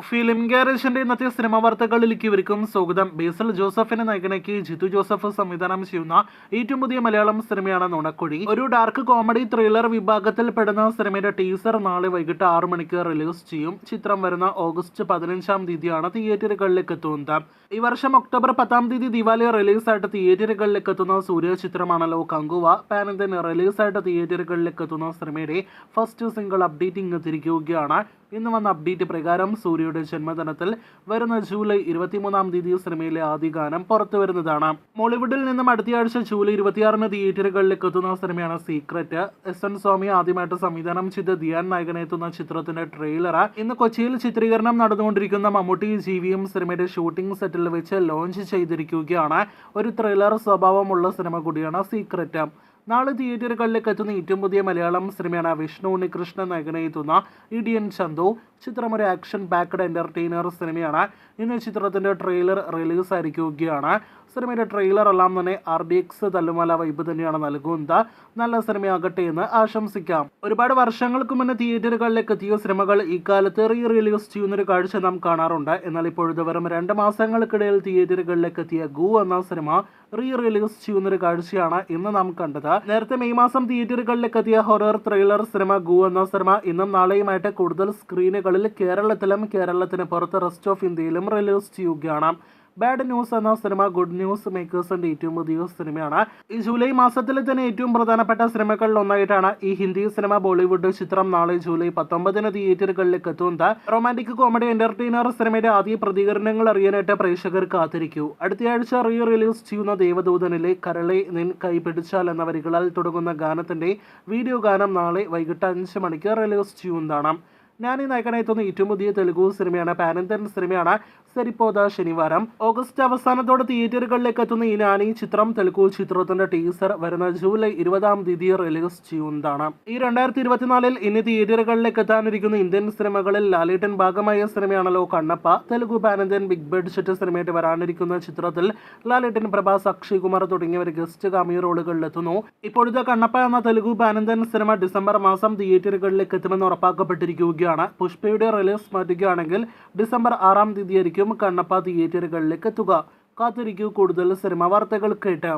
Film ഗാരേജിന്റെ ഇന്നത്തെ cinema വാർത്തകളിലേക്ക് ഇവർക്കും സ്വാഗതം. ബേസിൽ ജോസഫിനെ നായകനാക്കി ജിത്തു ജോസഫ് സംവിധാനം ചെയ്യുന്ന ഏറ്റവും പുതിയ മലയാളം സിനിമയാണ് നുണക്കുഴി. ഒരു ഡാർക്ക് കോമഡി ത്രില്ലർ വിഭാഗത്തിൽ പെടുന്ന സിനിമയുടെ ടീസർ നാളെ വൈകിട്ട് 6 മണിക്ക് റിലീസ് ചെയ്യും. ചിത്രം വരുന്ന ഓഗസ്റ്റ് 15 തീയതിയാണ് തിയേറ്ററുകളിലേക്ക് എത്തുന്നത്. ഈ വർഷം ഒക്ടോബർ 10 ദിവാലി റിലീസായിട്ട് തിയേറ്ററുകളിലേക്ക് എത്തുന്ന സൂര്യ ചിത്രമാണല്ലോ കങ്കുവ. പാൻ ഇന്ത്യൻ റിലീസായിട്ട് തിയേറ്ററുകളിലേക്ക് എത്തുന്ന സിനിമയുടെ ഫസ്റ്റ് സിംഗിൾ അപ്ഡേറ്റിംഗ് എത്തിയിരിക്കുകയാണ്. ഇന്ന് വന്ന അപ്ഡേറ്റ് പ്രകാരം സൂര്യയുടെ ജന്മദിനത്തിൽ വരുന്ന ജൂലൈ 23 സിനിമയിലെ ആദ്യ ഗാനം പുറത്തു വരുന്നതാണ്. മോളിവുഡിൽ നിന്നും അടുത്തയാഴ്ച ജൂലൈ 26 തിയേറ്ററുകളിലേക്ക് എത്തുന്ന സിനിമയാണ് സീക്രറ്റ്. SN സ്വാമി ആദ്യമായിട്ട് സംവിധാനം ചെയ്ത് ധ്യാൻ നായകനെത്തുന്ന ചിത്രത്തിന്റെ ട്രെയിലർ ഇന്ന് കൊച്ചിയിൽ ചിത്രീകരണം നടന്നുകൊണ്ടിരിക്കുന്ന മമ്മൂട്ടി ജീവിയും സിനിമയുടെ ഷൂട്ടിംഗ് സെറ്റിൽ വെച്ച് ലോഞ്ച് ചെയ്തിരിക്കുകയാണ്. ഒരു ത്രില്ലർ സ്വഭാവമുള്ള സിനിമ കൂടിയാണ് സീക്രറ്റ്. നാളെ തിയേറ്ററുകളിലേക്ക് എത്തുന്ന ഏറ്റവും പുതിയ മലയാളം സിനിമയാണ് വിഷ്ണു ഉണ്ണികൃഷ്ണൻ നായകനെത്തുന്ന ഇടിയൻ ചന്തു. ചിത്രം ഒരു ആക്ഷൻ പാക്ഡ് എന്റർടൈനർ സിനിമയാണ്. ഇന്ന് ചിത്രത്തിന്റെ ട്രെയിലർ റിലീസ് ആയിരിക്കുകയാണ്. സിനിമയുടെ ട്രെയിലർ എല്ലാം തന്നെ RDX തല്ലുമല വൈബ് തന്നെയാണ് നൽകുന്നത്. നല്ല സിനിമയാകട്ടെ എന്ന് ആശംസിക്കാം. ഒരുപാട് വർഷങ്ങൾക്ക് മുന്നേ തിയേറ്ററുകളിലേക്ക് എത്തിയ സിനിമകൾ ഇക്കാലത്ത് റിലീസ് ചെയ്യുന്നൊരു കാഴ്ച നാം കാണാറുണ്ട്. എന്നാൽ ഇപ്പോഴത്തെ വെറും 2 മാസങ്ങൾക്കിടയിൽ തിയേറ്ററുകളിലേക്ക് എത്തിയ ഗു എന്ന സിനിമ റിലീസ് ചെയ്യുന്നൊരു കാഴ്ചയാണ് ഇന്ന് നാം കണ്ടത്. നേരത്തെ മെയ് മാസം തിയേറ്ററുകളിലേക്ക് എത്തിയ ഹൊറർ ത്രില്ലർ സിനിമ ഗു എന്ന സിനിമ ഇന്നും നാളെയുമായിട്ട് കൂടുതൽ സ്ക്രീനുകളിൽ കേരളത്തിലും കേരളത്തിന് പുറത്ത് റെസ്റ്റ് ഓഫ് ഇന്ത്യയിലും റിലീസ് ചെയ്യുകയാണ്. ബാഡ് ന്യൂസ് എന്ന സിനിമ ഗുഡ് ന്യൂസ് മേക്കേഴ്സിന്റെ ഏറ്റവും പുതിയ സിനിമയാണ്. ഈ ജൂലൈ മാസത്തിൽ തന്നെ ഏറ്റവും പ്രധാനപ്പെട്ട സിനിമകളിൽ ഒന്നായിട്ടാണ് ഈ ഹിന്ദി സിനിമ. ബോളിവുഡ് ചിത്രം നാളെ ജൂലൈ 19 തിയേറ്ററുകളിലേക്ക് എത്തുന്നത്. റൊമാന്റിക് കോമഡി എന്റർടൈനർ സിനിമയുടെ ആദ്യ പ്രതികരണങ്ങൾ അറിയാനായിട്ട് പ്രേക്ഷകർ കാത്തിരിക്കൂ. അടുത്തയാഴ്ച റിലീസ് ചെയ്യുന്ന ദേവദൂതനിലെ കരളെ നിൻ കൈപിടിച്ചാൽ എന്ന വരികളാൽ തുടങ്ങുന്ന ഗാനത്തിന്റെ വീഡിയോ ഗാനം നാളെ വൈകിട്ട് 5 മണിക്ക് റിലീസ് ചെയ്യുന്നതാണ്. ഞാൻ ഈ നായകനെത്തുന്ന ഏറ്റവും പുതിയ തെലുഗു സിനിമയാണ്. പാൻ ഇന്ത്യൻ സിനിമയാണ് സരിപ്പോത ശനിവാരം. ഓഗസ്റ്റ് അവസാനത്തോടെ തിയേറ്ററുകളിലേക്ക് എത്തുന്ന ഈ നാനി ചിത്രം തെലുഗു ചിത്രത്തിന്റെ ടീസർ വരുന്ന ജൂലൈ 20 റിലീസ് ചെയ്യുന്നതാണ്. ഈ 2024 ഇനി തിയേറ്ററുകളിലേക്ക് എത്താനിരിക്കുന്ന ഇന്ത്യൻ സിനിമകളിൽ ലാലേട്ടൻ ഭാഗമായ സിനിമയാണല്ലോ Kannappa. Telugu pan Indian big budget സിനിമയായിട്ട് വരാനിരിക്കുന്ന ചിത്രത്തിൽ ലാലേട്ടൻ, പ്രഭാസ്, അക്ഷയ് കുമാർ തുടങ്ങിയവർ ഗസ്റ്റ് കാമിയോ റോളുകളിലെത്തുന്നു. ഇപ്പോഴത്തെ കണ്ണപ്പ എന്ന Telugu pan Indian cinema December മാസം തിയേറ്ററുകളിലേക്ക് എത്തുമെന്ന് ഉറപ്പാക്കപ്പെട്ടിരിക്കുകയാണ്. പുഷ്പയുടെ റിലീസ് മാറ്റുകയാണെങ്കിൽ ഡിസംബർ 6 ആയിരിക്കും കണ്ണപ്പ തിയേറ്ററുകളിലേക്ക് എത്തുക. കാത്തിരിക്കൂ കൂടുതൽ സിനിമ വാർത്തകൾ കേട്ട്.